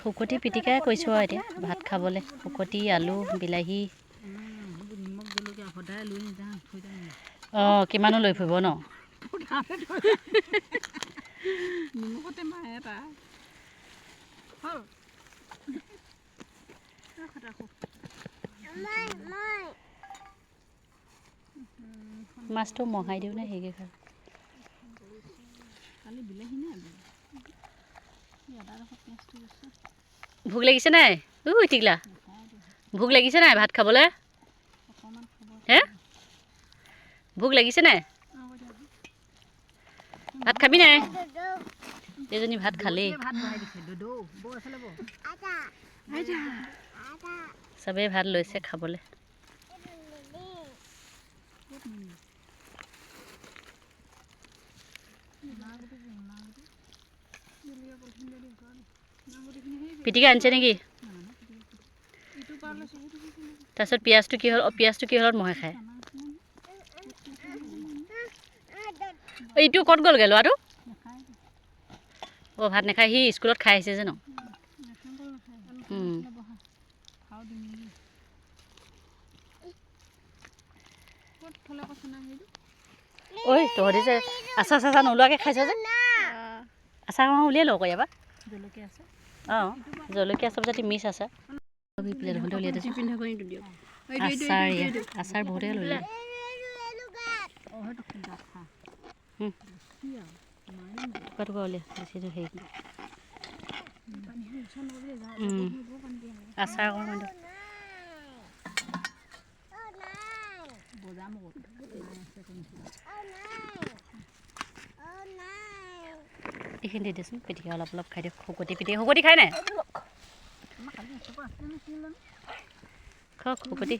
শুকতি পিটিকাই কৈছোঁ আৰু এতিয়া ভাত খাবলৈ শুকতি আলু বিলাহী অঁ কিমানো লৈ ফুৰিব ন মাছটো মহাই দিওঁ নে হেৰিকে খাওঁ ভোক লাগিছে নাই টিকলা ভোক লাগিছে নাই ভাত খাবলৈ হে ভোক লাগিছে নাই ভাত খাবি নাই এজনী ভাত খালেই চবেই ভাত লৈছে খাবলৈ পিটিকা আনিছে নেকি তাৰপিছত পিঁয়াজটো কি হলত মহে খায় এইটো ক'ত গ'লগৈ ল'ৰাটো অঁ ভাত নাখায় সি স্কুলত খাই আহিছে যে ন ঐ তহঁতি যে আচাৰ চাচাৰ নোলোৱাকৈ খাইছ যে আচাৰ অকণ উলিয়াই লওঁ আকৌ ইয়াৰ পৰা অঁ জলকীয়া চব যাতে মিক্স আছে আচাৰ বহুতে ল'লে টুকুৰা টুকুৰা উলিয়াই বেছি হেৰি আচাৰ অকণ এইখিনি দি দেচোন পিটিকা অলপ অলপ খাই দিয়ক শুকতি পিটিকা শুকতি খাই নাই খাওক শুকতি